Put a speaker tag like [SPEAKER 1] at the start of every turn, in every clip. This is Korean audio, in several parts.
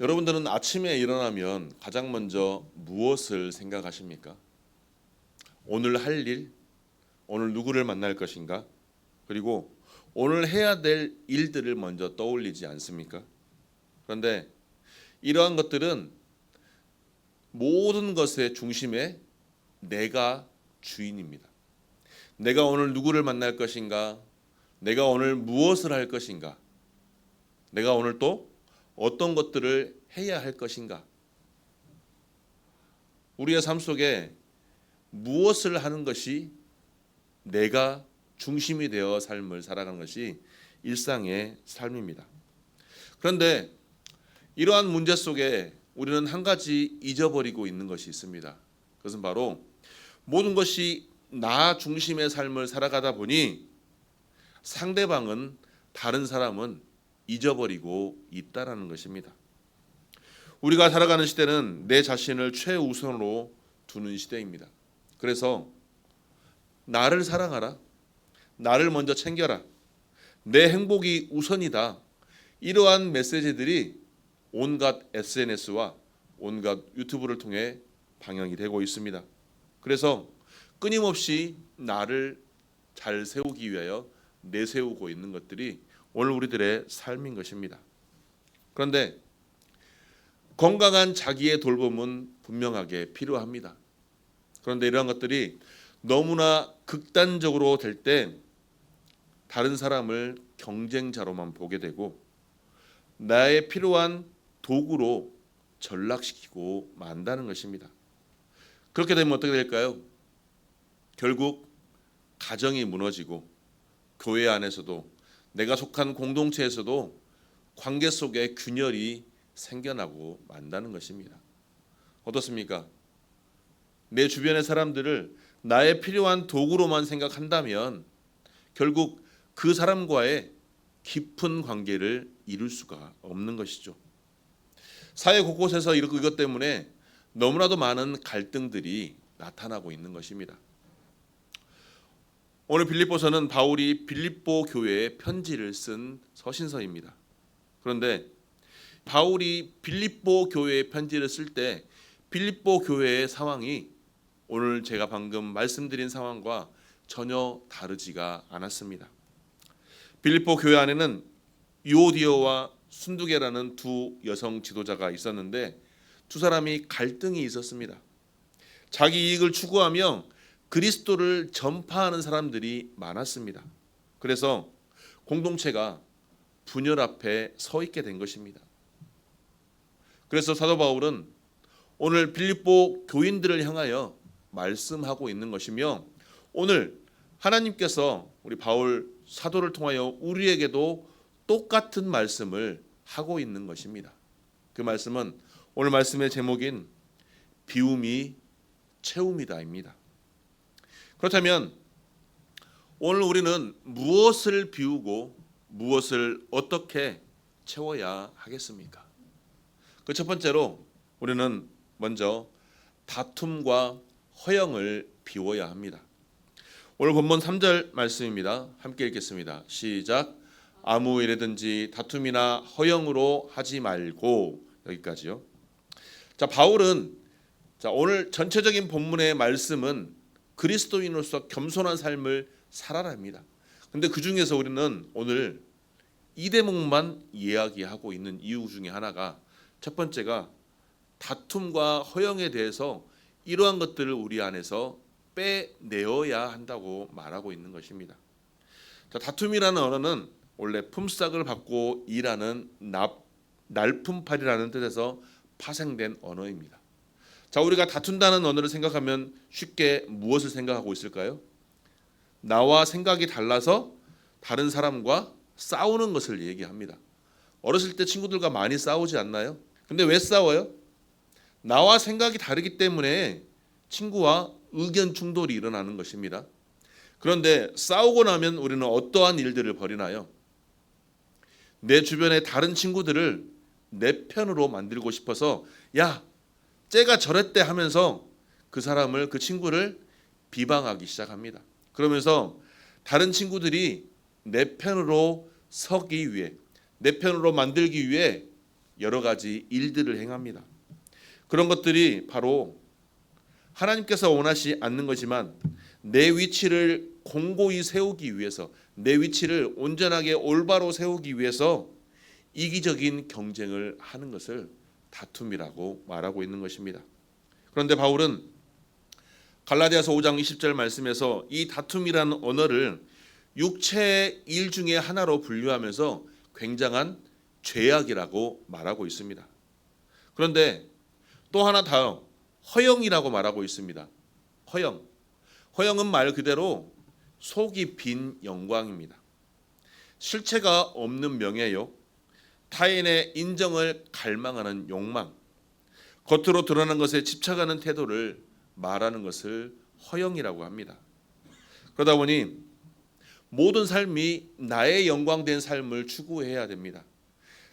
[SPEAKER 1] 여러분들은 아침에 일어나면 가장 먼저 무엇을 생각하십니까? 오늘 할 일, 오늘 누구를 만날 것인가? 그리고 오늘 해야 될 일들을 먼저 떠올리지 않습니까? 그런데 이러한 것들은 모든 것의 중심에 내가 주인입니다. 내가 오늘 누구를 만날 것인가? 내가 오늘 무엇을 할 것인가? 내가 오늘 또 어떤 것들을 해야 할 것인가? 우리의 삶 속에 무엇을 하는 것이 내가 중심이 되어 삶을 살아가는 것이 일상의 삶입니다. 그런데 이러한 문제 속에 우리는 한 가지 잊어버리고 있는 것이 있습니다. 그것은 바로 모든 것이 나 중심의 삶을 살아가다 보니 상대방은, 다른 사람은 잊어버리고 있다라는 것입니다. 우리가 살아가는 시대는 내 자신을 최우선으로 두는 시대입니다. 그래서 나를 사랑하라, 나를 먼저 챙겨라, 내 행복이 우선이다, 이러한 메시지들이 온갖 SNS와 온갖 유튜브를 통해 방영이 되고 있습니다. 그래서 끊임없이 나를 잘 세우기 위하여 내세우고 있는 것들이 오늘 우리들의 삶인 것입니다. 그런데 건강한 자기의 돌봄은 분명하게 필요합니다. 그런데 이러한 것들이 너무나 극단적으로 될 때 다른 사람을 경쟁자로만 보게 되고 나의 필요한 도구로 전락시키고 만다는 것입니다. 그렇게 되면 어떻게 될까요? 결국 가정이 무너지고 교회 안에서도, 내가 속한 공동체에서도 관계 속에 균열이 생겨나고 만다는 것입니다. 어떻습니까? 내 주변의 사람들을 나의 필요한 도구로만 생각한다면 결국 그 사람과의 깊은 관계를 이룰 수가 없는 것이죠. 사회 곳곳에서 이것 때문에 너무나도 많은 갈등들이 나타나고 있는 것입니다. 오늘 빌립보서는 바울이 빌립보 교회에 편지를 쓴 서신서입니다. 그런데 바울이 빌립보 교회에 편지를 쓸 때 빌립보 교회의 상황이 오늘 제가 방금 말씀드린 상황과 전혀 다르지가 않았습니다. 빌립보 교회 안에는 유오디오와 순두계라는 두 여성 지도자가 있었는데 두 사람이 갈등이 있었습니다. 자기 이익을 추구하며 그리스도를 전파하는 사람들이 많았습니다. 그래서 공동체가 분열 앞에 서 있게 된 것입니다. 그래서 사도 바울은 오늘 빌립보 교인들을 향하여 말씀하고 있는 것이며 오늘 하나님께서 우리 바울 사도를 통하여 우리에게도 똑같은 말씀을 하고 있는 것입니다. 그 말씀은 오늘 말씀의 제목인 비움이 채움이다입니다. 그렇다면 오늘 우리는 무엇을 비우고 무엇을 어떻게 채워야 하겠습니까? 그 첫 번째로 우리는 먼저 다툼과 허영을 비워야 합니다. 오늘 본문 3절 말씀입니다. 함께 읽겠습니다. 시작. 아무 일에든지 다툼이나 허영으로 하지 말고, 여기까지요. 자, 바울은 오늘 전체적인 본문의 말씀은 그리스도인으로서 겸손한 삶을 살아랍니다. 근데 그 중에서 우리는 오늘 이 대목만 이야기하고 있는 이유 중에 하나가, 첫 번째가 다툼과 허영에 대해서 이러한 것들을 우리 안에서 빼내어야 한다고 말하고 있는 것입니다. 자, 다툼이라는 언어는 원래 품삯을 받고 일하는 날품팔이라는 뜻에서 파생된 언어입니다. 자, 우리가 다툰다는 언어를 생각하면 쉽게 무엇을 생각하고 있을까요? 나와 생각이 달라서 다른 사람과 싸우는 것을 얘기합니다. 어렸을 때 친구들과 많이 싸우지 않나요? 근데 왜 싸워요? 나와 생각이 다르기 때문에 친구와 의견 충돌이 일어나는 것입니다. 그런데 싸우고 나면 우리는 어떠한 일들을 벌이나요? 내 주변의 다른 친구들을 내 편으로 만들고 싶어서 야, 쟤가 저랬대 하면서 그 사람을, 그 친구를 비방하기 시작합니다. 그러면서 다른 친구들이 내 편으로 서기 위해, 내 편으로 만들기 위해 여러 가지 일들을 행합니다. 그런 것들이 바로 하나님께서 원하지 않는 거지만 내 위치를 공고히 세우기 위해서, 내 위치를 온전하게 올바로 세우기 위해서 이기적인 경쟁을 하는 것을 다툼이라고 말하고 있는 것입니다. 그런데 바울은 갈라디아서 5장 20절 말씀에서 이 다툼이라는 언어를 육체의 일 중에 하나로 분류하면서 굉장한 죄악이라고 말하고 있습니다. 그런데 또 하나 더 허영이라고 말하고 있습니다. 허영은 말 그대로 속이 빈 영광입니다. 실체가 없는 명예욕, 타인의 인정을 갈망하는 욕망, 겉으로 드러난 것에 집착하는 태도를 말하는 것을 허영이라고 합니다. 그러다 보니 모든 삶이 나의 영광된 삶을 추구해야 됩니다.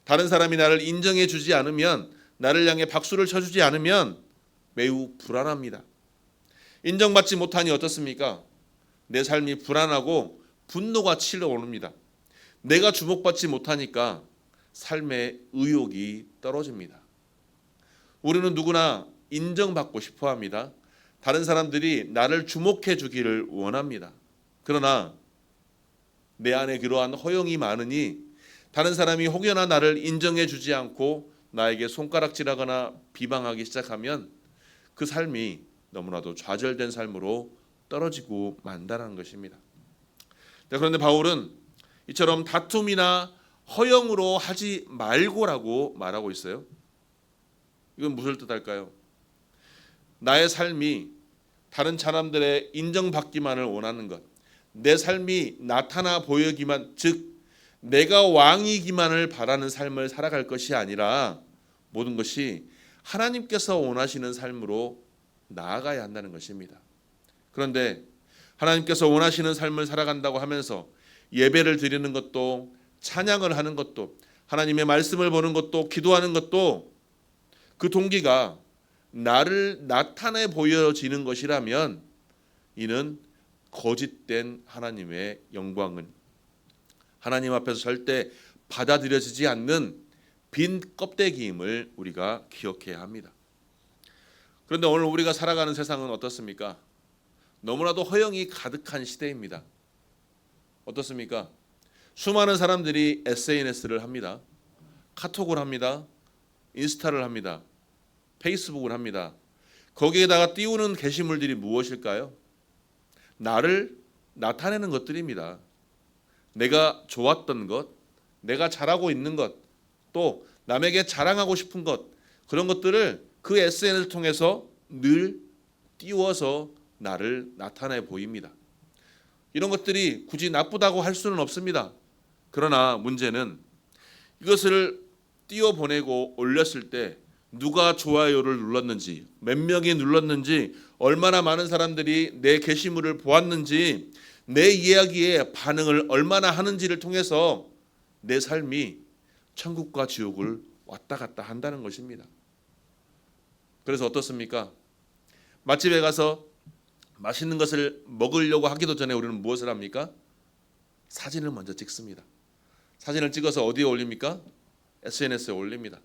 [SPEAKER 1] 다른 사람이 나를 인정해 주지 않으면, 나를 향해 박수를 쳐주지 않으면 매우 불안합니다. 인정받지 못하니 어떻습니까? 내 삶이 불안하고 분노가 치러오릅니다. 내가 주목받지 못하니까 삶의 의욕이 떨어집니다. 우리는 누구나 인정받고 싶어 합니다. 다른 사람들이 나를 주목해 주기를 원합니다. 그러나 내 안에 그러한 허영이 많으니 다른 사람이 혹여나 나를 인정해 주지 않고 나에게 손가락질하거나 비방하기 시작하면 그 삶이 너무나도 좌절된 삶으로 떨어지고 만다는 것입니다. 그런데 바울은 이처럼 다툼이나 허영으로 하지 말고라고 말하고 있어요. 이건 무슨 뜻일까요? 나의 삶이 다른 사람들의 인정받기만을 원하는 것, 내 삶이 나타나 보이기만, 즉 내가 왕이기만을 바라는 삶을 살아갈 것이 아니라 모든 것이 하나님께서 원하시는 삶으로 나아가야 한다는 것입니다. 그런데 하나님께서 원하시는 삶을 살아간다고 하면서 예배를 드리는 것도, 찬양을 하는 것도, 하나님의 말씀을 보는 것도, 기도하는 것도 그 동기가 나를 나타내 보여지는 것이라면 이는 거짓된 하나님의 영광은 하나님 앞에서 절대 받아들여지지 않는 빈 껍데기임을 우리가 기억해야 합니다. 그런데 오늘 우리가 살아가는 세상은 어떻습니까? 너무나도 허영이 가득한 시대입니다. 어떻습니까? 수많은 사람들이 SNS를 합니다. 카톡을 합니다. 인스타를 합니다. 페이스북을 합니다. 거기에다가 띄우는 게시물들이 무엇일까요? 나를 나타내는 것들입니다. 내가 좋았던 것, 내가 잘하고 있는 것, 또 남에게 자랑하고 싶은 것, 그런 것들을 그 SNS를 통해서 늘 띄워서 나를 나타내 보입니다. 이런 것들이 굳이 나쁘다고 할 수는 없습니다. 그러나 문제는 이것을 띄워보내고 올렸을 때 누가 좋아요를 눌렀는지, 몇 명이 눌렀는지, 얼마나 많은 사람들이 내 게시물을 보았는지, 내 이야기에 반응을 얼마나 하는지를 통해서 내 삶이 천국과 지옥을 왔다 갔다 한다는 것입니다. 그래서 어떻습니까? 맛집에 가서 맛있는 것을 먹으려고 하기도 전에 우리는 무엇을 합니까? 사진을 먼저 찍습니다. 사진을 찍어서 어디에 올립니까? SNS에 올립니다.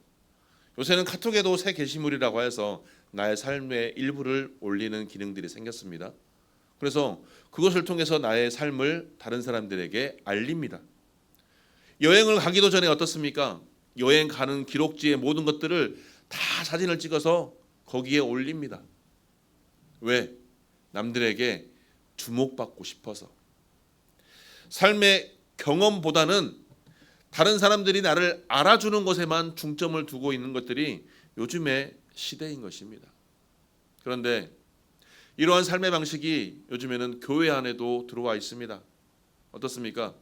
[SPEAKER 1] 요새는 카톡에도 새 게시물이라고 해서 나의 삶의 일부를 올리는 기능들이 생겼습니다. 그래서 그것을 통해서 나의 삶을 다른 사람들에게 알립니다. 여행을 가기도 전에 어떻습니까? 여행 가는 기록지의 모든 것들을 다 사진을 찍어서 거기에 올립니다. 왜? 남들에게 주목받고 싶어서. 삶의 경험보다는 다른 사람들이 나를 알아주는 것에만 중점을 두고 있는 것들이 요즘의 시대인 것입니다. 그런데 이러한 삶의 방식이 요즘에는 교회 안에도 들어와 있습니다. 어떻습니까?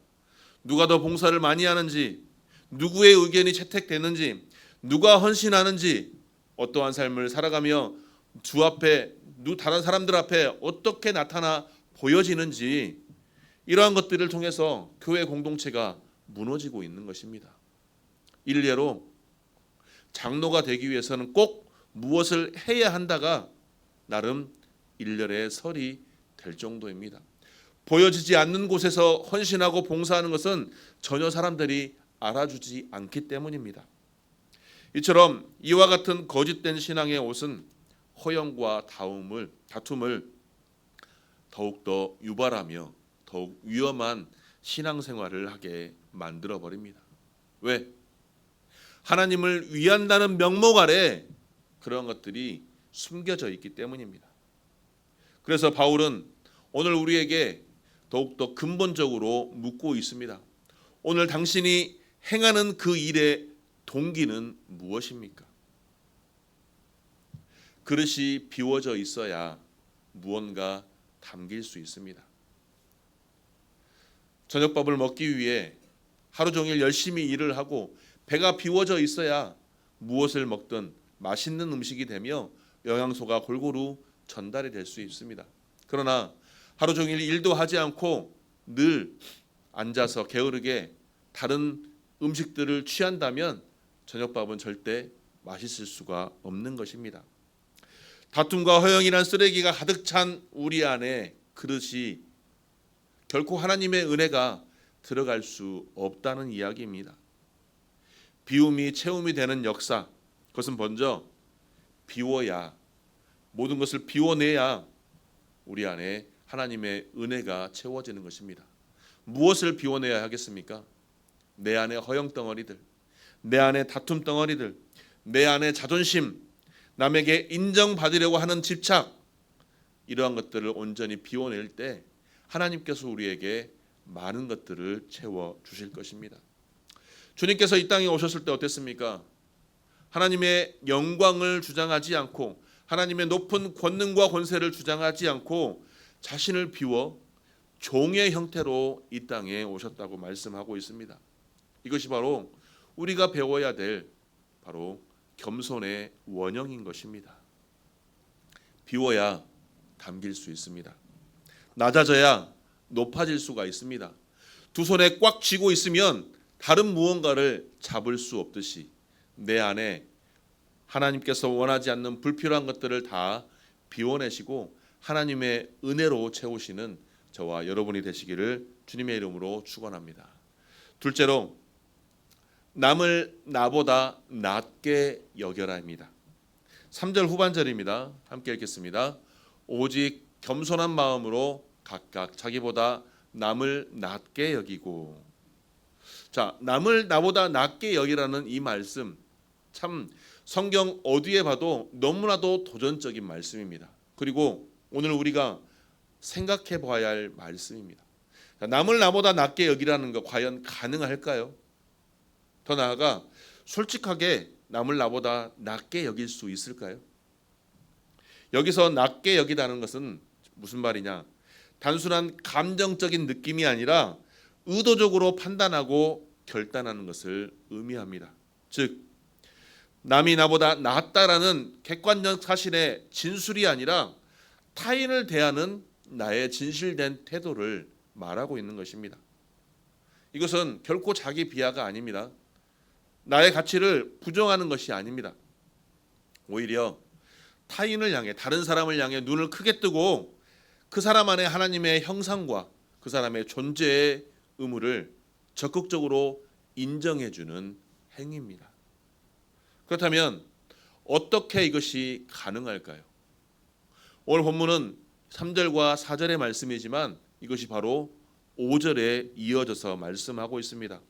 [SPEAKER 1] 누가 더 봉사를 많이 하는지, 누구의 의견이 채택되는지, 누가 헌신하는지, 어떠한 삶을 살아가며 주 앞에, 다른 사람들 앞에 어떻게 나타나 보여지는지, 이러한 것들을 통해서 교회 공동체가 무너지고 있는 것입니다. 일례로 장로가 되기 위해서는 꼭 무엇을 해야 한다가 나름 일렬의 설이 될 정도입니다. 보여지지 않는 곳에서 헌신하고 봉사하는 것은 전혀 사람들이 알아주지 않기 때문입니다. 이처럼 이와 같은 거짓된 신앙의 옷은 허영과 다툼을 더욱더 유발하며 더욱 위험한 신앙생활을 하게 만들어 버립니다. 왜? 하나님을 위한다는 명목 아래 그런 것들이 숨겨져 있기 때문입니다. 그래서 바울은 오늘 우리에게 더욱더 근본적으로 묻고 있습니다. 오늘 당신이 행하는 그 일의 동기는 무엇입니까? 그릇이 비워져 있어야 무언가 담길 수 있습니다. 저녁밥을 먹기 위해 하루 종일 열심히 일을 하고 배가 비워져 있어야 무엇을 먹든 맛있는 음식이 되며 영양소가 골고루 전달이 될 수 있습니다. 그러나 하루 종일 일도 하지 않고 늘 앉아서 게으르게 다른 음식들을 취한다면 저녁밥은 절대 맛있을 수가 없는 것입니다. 다툼과 허영이란 쓰레기가 가득 찬 우리 안에 그릇이 결코 하나님의 은혜가 들어갈 수 없다는 이야기입니다. 비움이 채움이 되는 역사, 그것은 먼저 비워야, 모든 것을 비워내야 우리 안에 하나님의 은혜가 채워지는 것입니다. 무엇을 비워내야 하겠습니까? 내 안에 허영 덩어리들, 내 안에 다툼 덩어리들, 내 안에 자존심, 남에게 인정받으려고 하는 집착, 이러한 것들을 온전히 비워낼 때 하나님께서 우리에게 많은 것들을 채워 주실 것입니다. 주님께서 이 땅에 오셨을 때 어땠습니까? 하나님의 영광을 주장하지 않고 하나님의 높은 권능과 권세를 주장하지 않고 자신을 비워 종의 형태로 이 땅에 오셨다고 말씀하고 있습니다. 이것이 바로 우리가 배워야 될 바로 겸손의 원형인 것입니다. 비워야 담길 수 있습니다. 낮아져야 높아질 수가 있습니다. 두 손에 꽉 쥐고 있으면 다른 무언가를 잡을 수 없듯이 내 안에 하나님께서 원하지 않는 불필요한 것들을 다 비워내시고 하나님의 은혜로 채우시는 저와 여러분이 되시기를 주님의 이름으로 축원합니다. 둘째로, 남을 나보다 낮게 여겨라입니다. 3절 후반절입니다. 함께 읽겠습니다. 오직 겸손한 마음으로 각각 자기보다 남을 낮게 여기고. 자, 남을 나보다 낮게 여기라는 이 말씀, 참 성경 어디에 봐도 너무나도 도전적인 말씀입니다. 그리고 오늘 우리가 생각해 봐야 할 말씀입니다. 남을 나보다 낮게 여기라는 거 과연 가능할까요? 더 나아가 솔직하게 남을 나보다 낮게 여길 수 있을까요? 여기서 낮게 여기다는 것은 무슨 말이냐? 단순한 감정적인 느낌이 아니라 의도적으로 판단하고 결단하는 것을 의미합니다. 즉, 남이 나보다 낫다라는 객관적 사실의 진술이 아니라 타인을 대하는 나의 진실된 태도를 말하고 있는 것입니다. 이것은 결코 자기 비하가 아닙니다. 나의 가치를 부정하는 것이 아닙니다. 오히려 타인을 향해, 다른 사람을 향해 눈을 크게 뜨고 그 사람 안에 하나님의 형상과 그 사람의 존재의 의무를 적극적으로 인정해주는 행위입니다. 그렇다면 어떻게 이것이 가능할까요? 오늘 본문은 3절과 4절의 말씀이지만 이것이 바로 5절에 이어져서 말씀하고 있습니다.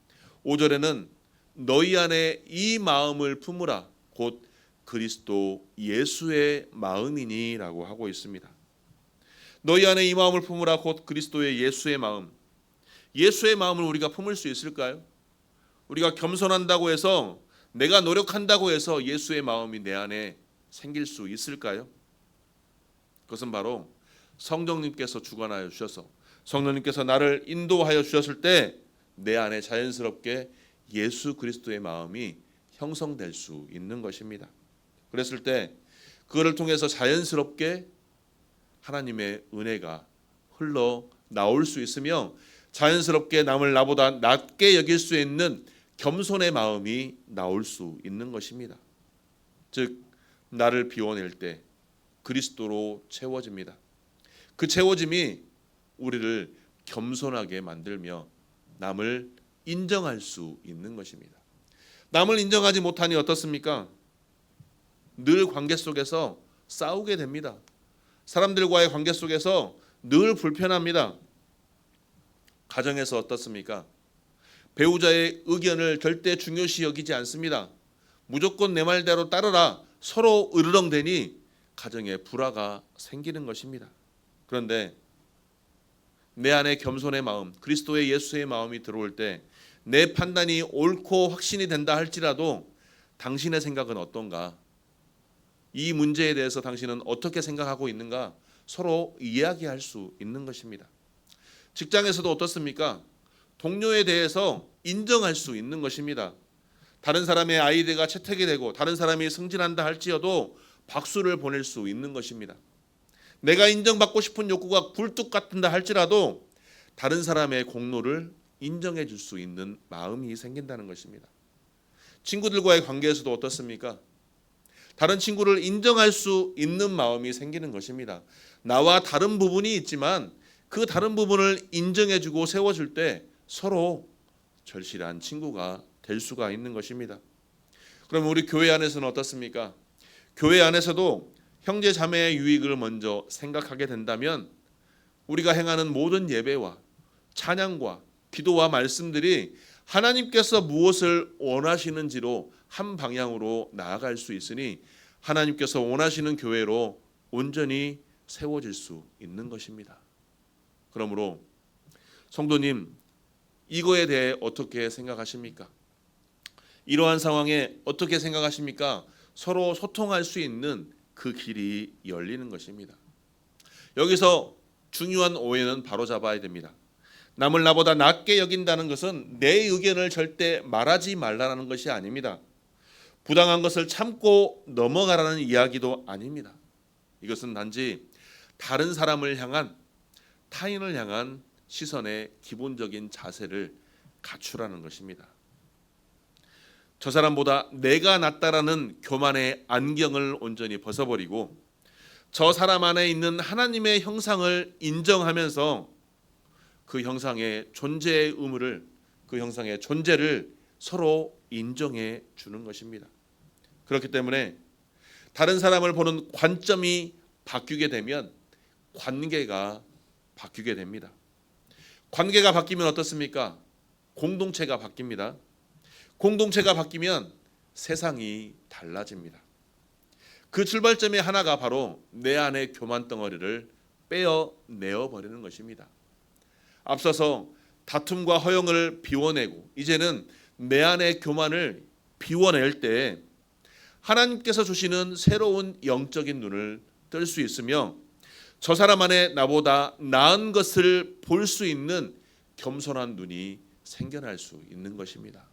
[SPEAKER 1] 5절에는 너희 안에 이 마음을 품으라 곧 그리스도 예수의 마음이니 라고 하고 있습니다. 너희 안에 이 마음을 품으라 곧 그리스도의 예수의 마음. 예수의 마음을 우리가 품을 수 있을까요? 우리가 겸손한다고 해서, 내가 노력한다고 해서 예수의 마음이 내 안에 생길 수 있을까요? 그것은 바로 성령님께서 주관하여 주셔서, 성령님께서 나를 인도하여 주셨을 때 내 안에 자연스럽게 예수 그리스도의 마음이 형성될 수 있는 것입니다. 그랬을 때 그거를 통해서 자연스럽게 하나님의 은혜가 흘러 나올 수 있으며 자연스럽게 남을 나보다 낮게 여길 수 있는 겸손의 마음이 나올 수 있는 것입니다. 즉, 나를 비워낼 때 그리스도로 채워집니다. 그 채워짐이 우리를 겸손하게 만들며 남을 인정할 수 있는 것입니다. 남을 인정하지 못하니 어떻습니까? 늘 관계 속에서 싸우게 됩니다. 사람들과의 관계 속에서 늘 불편합니다. 가정에서 어떻습니까? 배우자의 의견을 절대 중요시 여기지 않습니다. 무조건 내 말대로 따르라 서로 으르렁대니 가정에 불화가 생기는 것입니다. 그런데 내 안에 겸손의 마음, 그리스도의 예수의 마음이 들어올 때 내 판단이 옳고 확신이 된다 할지라도 당신의 생각은 어떤가? 이 문제에 대해서 당신은 어떻게 생각하고 있는가? 서로 이야기할 수 있는 것입니다. 직장에서도 어떻습니까? 동료에 대해서 인정할 수 있는 것입니다. 다른 사람의 아이디어가 채택이 되고 다른 사람이 승진한다 할지어도 박수를 보낼 수 있는 것입니다. 내가 인정받고 싶은 욕구가 굴뚝 같은다 할지라도 다른 사람의 공로를 인정해 줄 수 있는 마음이 생긴다는 것입니다. 친구들과의 관계에서도 어떻습니까? 다른 친구를 인정할 수 있는 마음이 생기는 것입니다. 나와 다른 부분이 있지만 그 다른 부분을 인정해 주고 세워줄 때 서로 절실한 친구가 될 수가 있는 것입니다. 그럼 우리 교회 안에서는 어떻습니까? 교회 안에서도 형제 자매의 유익을 먼저 생각하게 된다면 우리가 행하는 모든 예배와 찬양과 기도와 말씀들이 하나님께서 무엇을 원하시는지로 한 방향으로 나아갈 수 있으니 하나님께서 원하시는 교회로 온전히 세워질 수 있는 것입니다. 그러므로 성도님, 이거에 대해 어떻게 생각하십니까? 이러한 상황에 어떻게 생각하십니까? 서로 소통할 수 있는 그 길이 열리는 것입니다. 여기서 중요한 오해는 바로잡아야 됩니다. 남을 나보다 낮게 여긴다는 것은 내 의견을 절대 말하지 말라는 것이 아닙니다. 부당한 것을 참고 넘어가라는 이야기도 아닙니다. 이것은 단지 다른 사람을 향한, 타인을 향한 시선의 기본적인 자세를 갖추라는 것입니다. 저 사람보다 내가 낫다라는 교만의 안경을 온전히 벗어버리고 저 사람 안에 있는 하나님의 형상을 인정하면서 그 형상의 존재의 의무를, 그 형상의 존재를 서로 인정해 주는 것입니다. 그렇기 때문에 다른 사람을 보는 관점이 바뀌게 되면 관계가 바뀌게 됩니다. 관계가 바뀌면 어떻습니까? 공동체가 바뀝니다. 공동체가 바뀌면 세상이 달라집니다. 그 출발점의 하나가 바로 내 안의 교만 덩어리를 빼어내어 버리는 것입니다. 앞서서 다툼과 허영을 비워내고 이제는 내 안의 교만을 비워낼 때 하나님께서 주시는 새로운 영적인 눈을 뜰 수 있으며 저 사람 안에 나보다 나은 것을 볼 수 있는 겸손한 눈이 생겨날 수 있는 것입니다.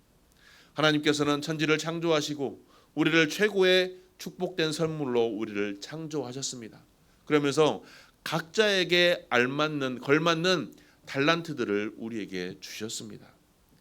[SPEAKER 1] 하나님께서는 천지를 창조하시고 우리를 최고의 축복된 선물로 우리를 창조하셨습니다. 그러면서 각자에게 알맞는, 걸맞는 달란트들을 우리에게 주셨습니다.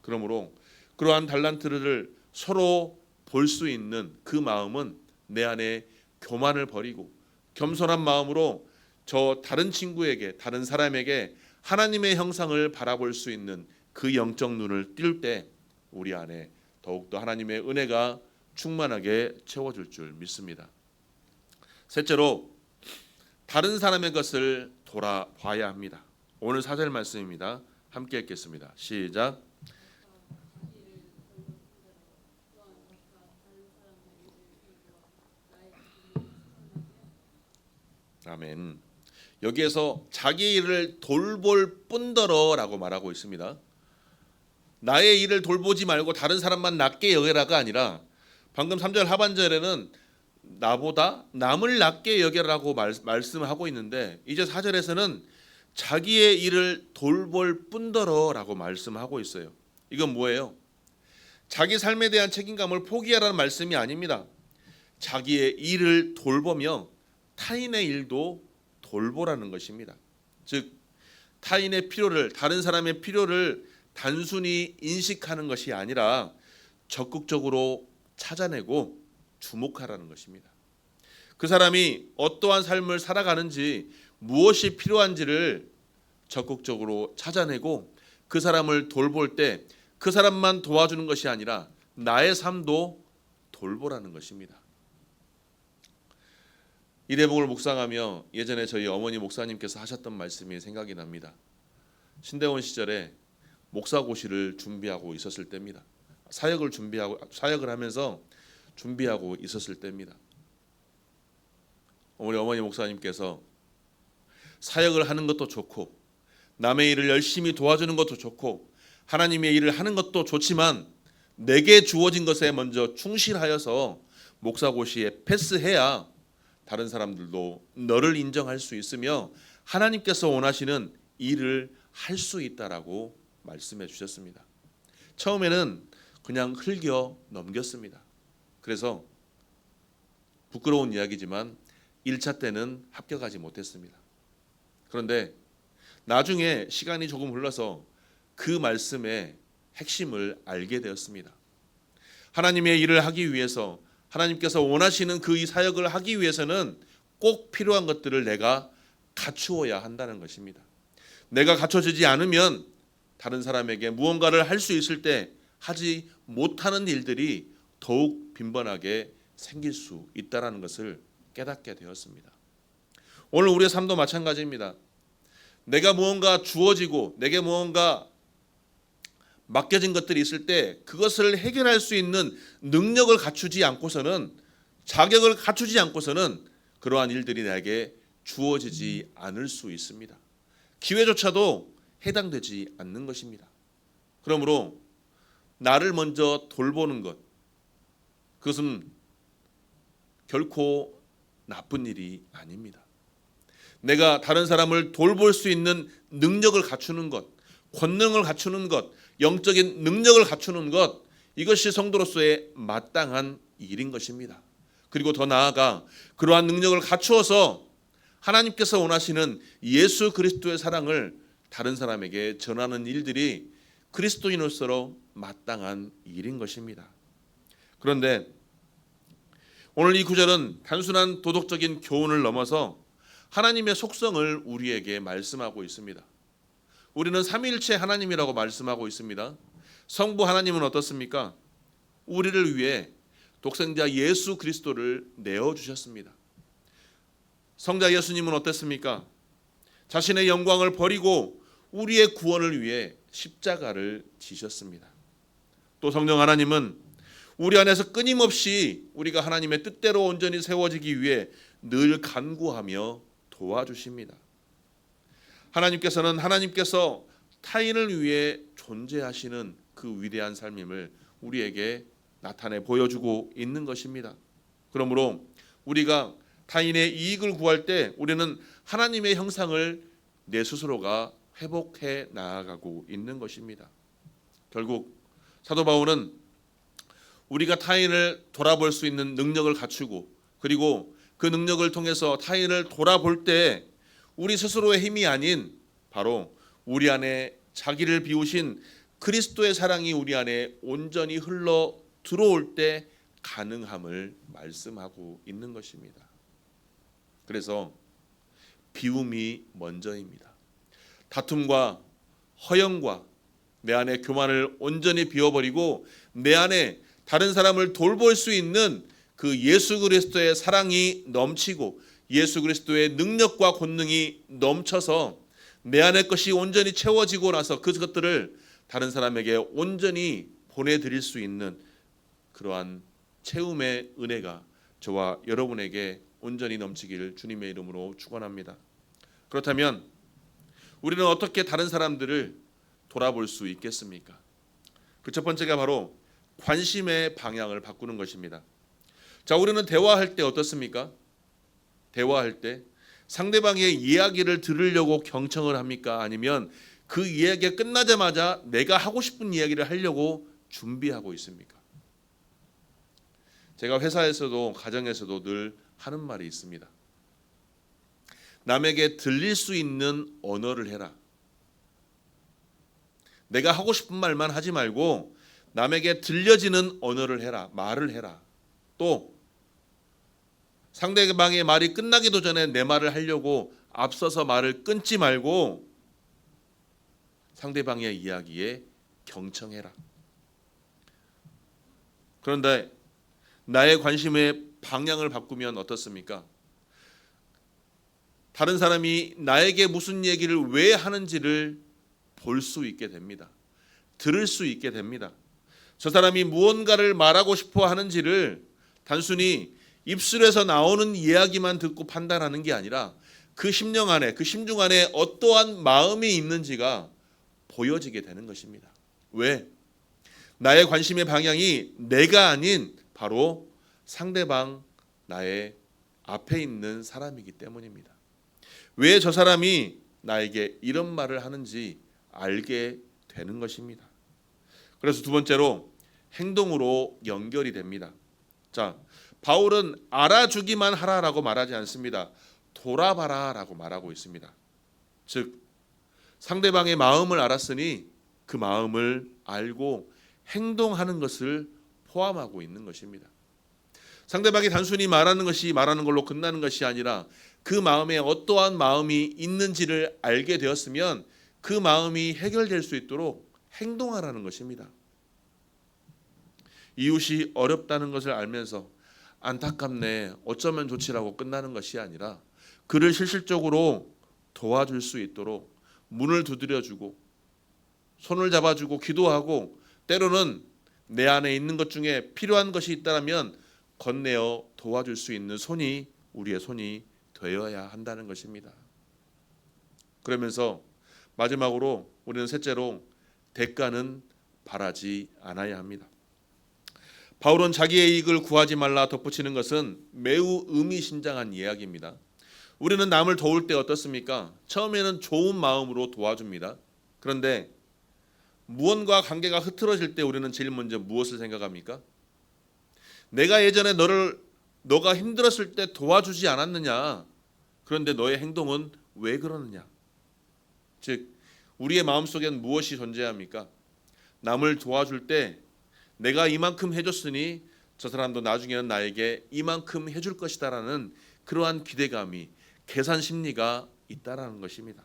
[SPEAKER 1] 그러므로 그러한 달란트를 서로 볼 수 있는 그 마음은 내 안에 교만을 버리고 겸손한 마음으로 저 다른 친구에게, 다른 사람에게 하나님의 형상을 바라볼 수 있는 그 영적 눈을 띌 때 우리 안에 더욱더 하나님의 은혜가 충만하게 채워줄 줄 믿습니다. 셋째로, 다른 사람의 것을 돌아봐야 합니다. 오늘 4절 말씀입니다. 함께 읽겠습니다. 시작. 아멘. 여기에서 자기 일을 돌볼 뿐더러라고 말하고 있습니다. 나의 일을 돌보지 말고 다른 사람만 낮게 여겨라가 아니라 방금 3절 하반절에는 나보다 남을 낮게 여겨라고 말씀하고 있는데 이제 4절에서는 자기의 일을 돌볼 뿐더러라고 말씀하고 있어요. 이건 뭐예요? 자기 삶에 대한 책임감을 포기하라는 말씀이 아닙니다. 자기의 일을 돌보며 타인의 일도 돌보라는 것입니다. 즉 타인의 필요를, 다른 사람의 필요를 단순히 인식하는 것이 아니라 적극적으로 찾아내고 주목하라는 것입니다. 그 사람이 어떠한 삶을 살아가는지, 무엇이 필요한지를 적극적으로 찾아내고 그 사람을 돌볼 때 그 사람만 도와주는 것이 아니라 나의 삶도 돌보라는 것입니다. 이 대목을 묵상하며 예전에 저희 어머니 목사님께서 하셨던 말씀이 생각이 납니다. 신대원 시절에 목사고시를 준비하고 있었을 때입니다. 사역을 하면서 준비하고 있었을 때입니다. 우리 어머니 목사님께서 사역을 하는 것도 좋고 남의 일을 열심히 도와주는 것도 좋고 하나님의 일을 하는 것도 좋지만 내게 주어진 것에 먼저 충실하여서 목사고시에 패스해야 다른 사람들도 너를 인정할 수 있으며 하나님께서 원하시는 일을 할 수 있다라고 말씀해 주셨습니다. 처음에는 그냥 흘겨 넘겼습니다. 그래서 부끄러운 이야기지만 1차 때는 합격하지 못했습니다. 그런데 나중에 시간이 조금 흘러서 그 말씀의 핵심을 알게 되었습니다. 하나님의 일을 하기 위해서 하나님께서 원하시는 그 이 사역을 하기 위해서는 꼭 필요한 것들을 내가 갖추어야 한다는 것입니다. 내가 갖춰지지 않으면 다른 사람에게 무언가를 할 수 있을 때 하지 못하는 일들이 더욱 빈번하게 생길 수 있다는 것을 깨닫게 되었습니다. 오늘 우리의 삶도 마찬가지입니다. 내가 무언가 주어지고 내게 무언가 맡겨진 것들이 있을 때 그것을 해결할 수 있는 능력을 갖추지 않고서는 자격을 갖추지 않고서는 그러한 일들이 내게 주어지지 않을 수 있습니다. 기회조차도 해당되지 않는 것입니다. 그러므로 나를 먼저 돌보는 것, 그것은 결코 나쁜 일이 아닙니다. 내가 다른 사람을 돌볼 수 있는 능력을 갖추는 것, 권능을 갖추는 것, 영적인 능력을 갖추는 것, 이것이 성도로서의 마땅한 일인 것입니다. 그리고 더 나아가 그러한 능력을 갖추어서 하나님께서 원하시는 예수 그리스도의 사랑을 다른 사람에게 전하는 일들이 그리스도인으로서 마땅한 일인 것입니다. 그런데 오늘 이 구절은 단순한 도덕적인 교훈을 넘어서 하나님의 속성을 우리에게 말씀하고 있습니다. 우리는 삼위일체 하나님이라고 말씀하고 있습니다. 성부 하나님은 어떻습니까? 우리를 위해 독생자 예수 그리스도를 내어주셨습니다. 성자 예수님은 어땠습니까? 자신의 영광을 버리고 우리의 구원을 위해 십자가를 지셨습니다. 또 성령 하나님은 우리 안에서 끊임없이 우리가 하나님의 뜻대로 온전히 세워지기 위해 늘 간구하며 도와주십니다. 하나님께서 타인을 위해 존재하시는 그 위대한 삶임을 우리에게 나타내 보여주고 있는 것입니다. 그러므로 우리가 타인의 이익을 구할 때 우리는 하나님의 형상을 내 스스로가 회복해 나아가고 있는 것입니다. 결국 사도 바울은 우리가 타인을 돌아볼 수 있는 능력을 갖추고 그리고 그 능력을 통해서 타인을 돌아볼 때 우리 스스로의 힘이 아닌 바로 우리 안에 자기를 비우신 그리스도의 사랑이 우리 안에 온전히 흘러 들어올 때 가능함을 말씀하고 있는 것입니다. 그래서 비움이 먼저입니다. 다툼과 허영과 내 안에 교만을 온전히 비워버리고 내 안에 다른 사람을 돌볼 수 있는 그 예수 그리스도의 사랑이 넘치고 예수 그리스도의 능력과 권능이 넘쳐서 내 안의 것이 온전히 채워지고 나서 그것들을 다른 사람에게 온전히 보내드릴 수 있는 그러한 채움의 은혜가 저와 여러분에게 온전히 넘치기를 주님의 이름으로 축원합니다. 그렇다면 우리는 어떻게 다른 사람들을 돌아볼 수 있겠습니까? 그 첫 번째가 바로 관심의 방향을 바꾸는 것입니다. 자, 우리는 대화할 때 어떻습니까? 대화할 때 상대방의 이야기를 들으려고 경청을 합니까? 아니면 그 이야기가 끝나자마자 내가 하고 싶은 이야기를 하려고 준비하고 있습니까? 제가 회사에서도 가정에서도 늘 하는 말이 있습니다. 남에게 들릴 수 있는 언어를 해라. 내가 하고 싶은 말만 하지 말고 남에게 들려지는 언어를 해라. 말을 해라. 또 상대방의 말이 끝나기도 전에 내 말을 하려고 앞서서 말을 끊지 말고 상대방의 이야기에 경청해라. 그런데 나의 관심의 방향을 바꾸면 어떻습니까? 다른 사람이 나에게 무슨 얘기를 왜 하는지를 볼 수 있게 됩니다. 들을 수 있게 됩니다. 저 사람이 무언가를 말하고 싶어 하는지를 단순히 입술에서 나오는 이야기만 듣고 판단하는 게 아니라 그 심령 안에, 그 심중 안에 어떠한 마음이 있는지가 보여지게 되는 것입니다. 왜? 나의 관심의 방향이 내가 아닌 바로 상대방, 나의 앞에 있는 사람이기 때문입니다. 왜 저 사람이 나에게 이런 말을 하는지 알게 되는 것입니다. 그래서 두 번째로 행동으로 연결이 됩니다. 자, 바울은 알아주기만 하라라고 말하지 않습니다. 돌아봐라라고 말하고 있습니다. 즉 상대방의 마음을 알았으니 그 마음을 알고 행동하는 것을 포함하고 있는 것입니다. 상대방이 단순히 말하는 것이 말하는 걸로 끝나는 것이 아니라 그 마음에 어떠한 마음이 있는지를 알게 되었으면 그 마음이 해결될 수 있도록 행동하라는 것입니다. 이웃이 어렵다는 것을 알면서 안타깝네, 어쩌면 좋지라고 끝나는 것이 아니라 그를 실질적으로 도와줄 수 있도록 문을 두드려주고 손을 잡아주고 기도하고 때로는 내 안에 있는 것 중에 필요한 것이 있다면 건네어 도와줄 수 있는 손이 우리의 손이 되어야 한다는 것입니다. 그러면서 마지막으로 우리는 셋째로 대가는 바라지 않아야 합니다. 바울은 자기의 이익을 구하지 말라 덧붙이는 것은 매우 의미심장한 이야기입니다. 우리는 남을 도울 때 어떻습니까? 처음에는 좋은 마음으로 도와줍니다. 그런데 무언가 관계가 흐트러질 때 우리는 제일 먼저 무엇을 생각합니까? 내가 예전에 너가 힘들었을 때 도와주지 않았느냐? 그런데 너의 행동은 왜 그러느냐? 즉 우리의 마음속엔 무엇이 존재합니까? 남을 도와줄 때 내가 이만큼 해줬으니 저 사람도 나중에는 나에게 이만큼 해줄 것이다라는 그러한 기대감이, 계산 심리가 있다라는 것입니다.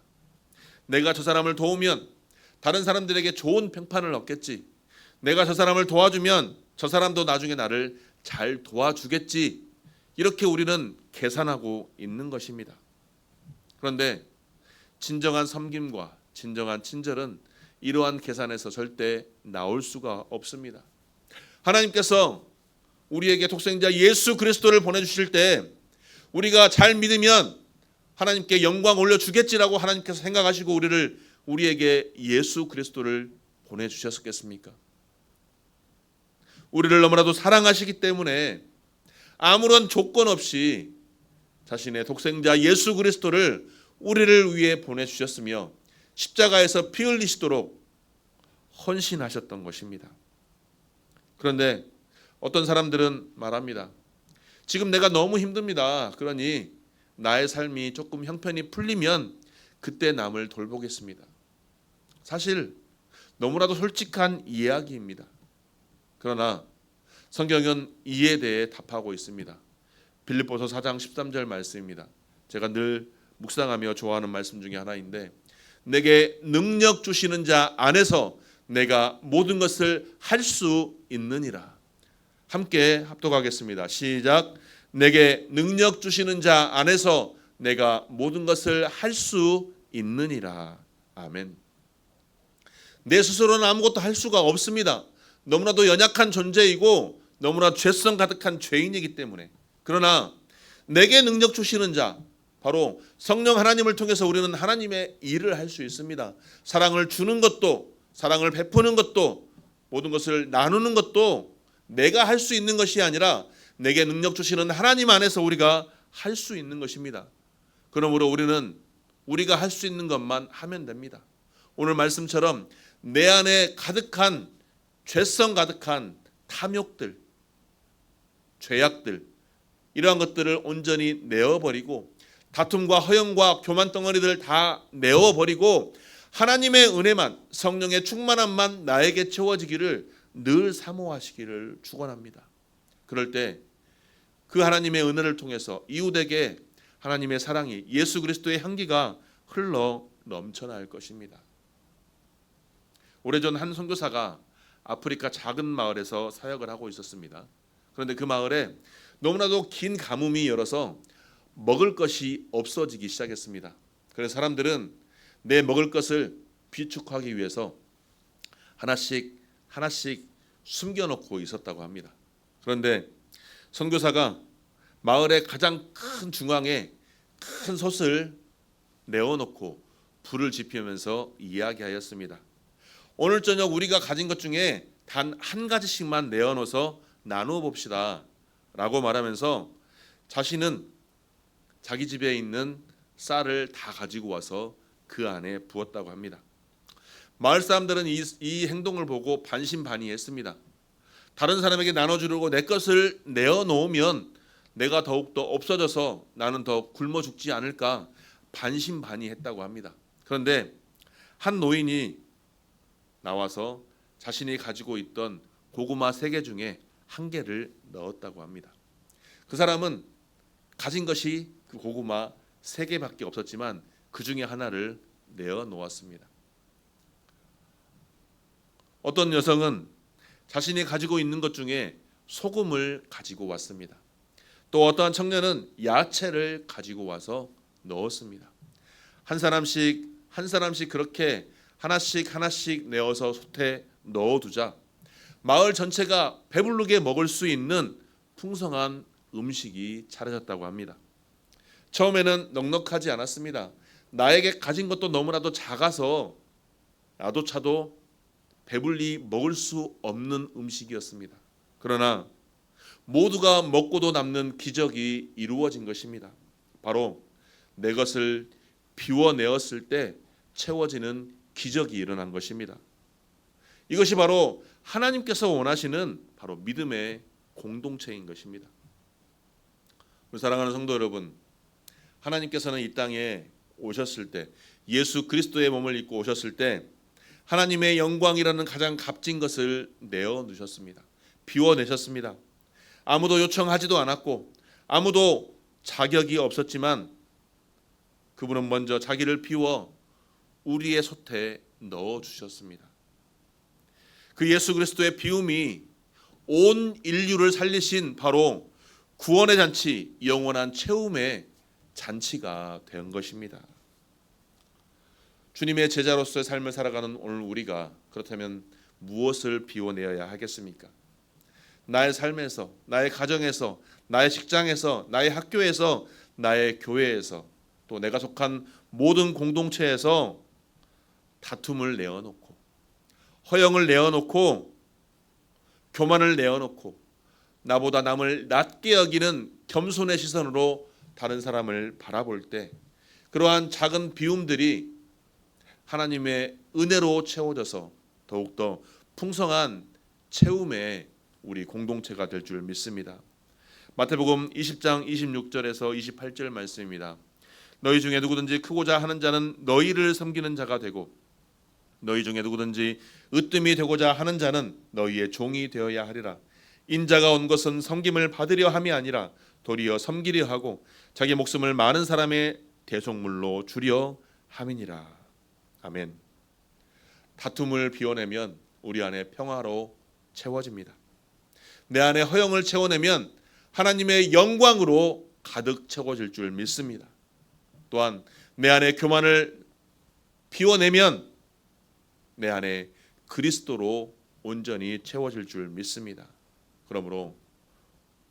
[SPEAKER 1] 내가 저 사람을 도우면 다른 사람들에게 좋은 평판을 얻겠지. 내가 저 사람을 도와주면 저 사람도 나중에 나를 잘 도와주겠지. 이렇게 우리는 계산하고 있는 것입니다. 그런데 진정한 섬김과 진정한 친절은 이러한 계산에서 절대 나올 수가 없습니다. 하나님께서 우리에게 독생자 예수 그리스도를 보내주실 때 우리가 잘 믿으면 하나님께 영광 올려주겠지라고 하나님께서 생각하시고 우리에게 예수 그리스도를 보내주셨겠습니까? 우리를 너무나도 사랑하시기 때문에 아무런 조건 없이 자신의 독생자 예수 그리스도를 우리를 위해 보내주셨으며 십자가에서 피 흘리시도록 헌신하셨던 것입니다. 그런데 어떤 사람들은 말합니다. 지금 내가 너무 힘듭니다. 그러니 나의 삶이 조금 형편이 풀리면 그때 남을 돌보겠습니다. 사실 너무나도 솔직한 이야기입니다. 그러나 성경은 이에 대해 답하고 있습니다. 빌립보서 4장 13절 말씀입니다. 제가 늘 묵상하며 좋아하는 말씀 중에 하나인데 내게 능력 주시는 자 안에서 내가 모든 것을 할 수 있느니라. 함께 합독하겠습니다. 시작. 내게 능력 주시는 자 안에서 내가 모든 것을 할 수 있느니라. 아멘. 내 스스로는 아무것도 할 수가 없습니다. 너무나도 연약한 존재이고 너무나 죄성 가득한 죄인이기 때문에. 그러나 내게 능력 주시는 자, 바로 성령 하나님을 통해서 우리는 하나님의 일을 할 수 있습니다. 사랑을 주는 것도, 사랑을 베푸는 것도, 모든 것을 나누는 것도 내가 할 수 있는 것이 아니라 내게 능력 주시는 하나님 안에서 우리가 할 수 있는 것입니다. 그러므로 우리는 우리가 할 수 있는 것만 하면 됩니다. 오늘 말씀처럼 내 안에 가득한 죄성 가득한 탐욕들, 죄악들, 이러한 것들을 온전히 내어버리고 다툼과 허영과 교만 덩어리들을 다 내어버리고 하나님의 은혜만, 성령의 충만함만 나에게 채워지기를 늘 사모하시기를 축원합니다. 그럴 때 그 하나님의 은혜를 통해서 이웃에게 하나님의 사랑이, 예수 그리스도의 향기가 흘러 넘쳐날 것입니다. 오래전 한 선교사가 아프리카 작은 마을에서 사역을 하고 있었습니다. 그런데 그 마을에 너무나도 긴 가뭄이 일어서 먹을 것이 없어지기 시작했습니다. 그래서 사람들은 내 먹을 것을 비축하기 위해서 하나씩 하나씩 숨겨놓고 있었다고 합니다. 그런데 선교사가 마을의 가장 큰 중앙에 큰 솥을 내어놓고 불을 지피면서 이야기하였습니다. 오늘 저녁 우리가 가진 것 중에 단 한 가지씩만 내어놓아서 나누어 봅시다 라고 말하면서 자신은 자기 집에 있는 쌀을 다 가지고 와서 그 안에 부었다고 합니다. 마을 사람들은 이 행동을 보고 반신반의했습니다. 다른 사람에게 나눠주려고 내 것을 내어놓으면 내가 더욱더 없어져서 나는 더 굶어 죽지 않을까 반신반의했다고 합니다. 그런데 한 노인이 나와서 자신이 가지고 있던 고구마 3개 중에 1개를 넣었다고 합니다. 그 사람은 가진 것이 그 고구마 3개밖에 없었지만 그 중에 하나를 내어놓았습니다. 어떤 여성은 자신이 가지고 있는 것 중에 소금을 가지고 왔습니다. 또 어떠한 청년은 야채를 가지고 와서 넣었습니다. 한 사람씩 그렇게 하나씩 내어서 솥에 넣어두자 마을 전체가 배부르게 먹을 수 있는 풍성한 음식이 차려졌다고 합니다. 처음에는 넉넉하지 않았습니다. 나에게 가진 것도 너무나도 작아서 나도차도 배불리 먹을 수 없는 음식이었습니다. 그러나 모두가 먹고도 남는 기적이 이루어진 것입니다. 바로 내 것을 비워내었을 때 채워지는 기적이 일어난 것입니다. 이것이 바로 하나님께서 원하시는 바로 믿음의 공동체인 것입니다. 우리 사랑하는 성도 여러분, 하나님께서는 이 땅에 오셨을 때 예수 그리스도의 몸을 입고 오셨을 때 하나님의 영광이라는 가장 값진 것을 내어놓으셨습니다. 비워내셨습니다. 아무도 요청하지도 않았고 아무도 자격이 없었지만 그분은 먼저 자기를 비워 우리의 솥에 넣어주셨습니다. 그 예수 그리스도의 비움이 온 인류를 살리신 바로 구원의 잔치, 영원한 채움의 잔치가 된 것입니다. 주님의 제자로서의 삶을 살아가는 오늘 우리가 그렇다면 무엇을 비워내어야 하겠습니까? 나의 삶에서, 나의 가정에서, 나의 직장에서, 나의 학교에서, 나의 교회에서, 또 내가 속한 모든 공동체에서 다툼을 내어놓고, 허영을 내어놓고, 교만을 내어놓고, 나보다 남을 낮게 여기는 겸손의 시선으로 다른 사람을 바라볼 때 그러한 작은 비움들이 하나님의 은혜로 채워져서 더욱더 풍성한 채움의 우리 공동체가 될 줄 믿습니다. 마태복음 20장 26절에서 28절 말씀입니다. 너희 중에 누구든지 크고자 하는 자는 너희를 섬기는 자가 되고 너희 중에 누구든지 으뜸이 되고자 하는 자는 너희의 종이 되어야 하리라. 인자가 온 것은 섬김을 받으려 함이 아니라 도리어 섬기려 하고 자기 목숨을 많은 사람의 대속물로 주려 함이니라. 아멘. 다툼을 비워내면 우리 안에 평화로 채워집니다. 내 안에 허영을 채워내면 하나님의 영광으로 가득 채워질 줄 믿습니다. 또한 내 안에 교만을 비워내면 내 안에 그리스도로 온전히 채워질 줄 믿습니다. 그러므로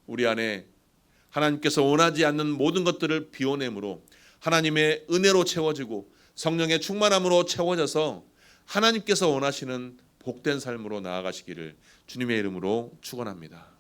[SPEAKER 1] 우리 안에 하나님께서 원하지 않는 모든 것들을 비워내므로 하나님의 은혜로 채워지고 성령의 충만함으로 채워져서 하나님께서 원하시는 복된 삶으로 나아가시기를 주님의 이름으로 축원합니다.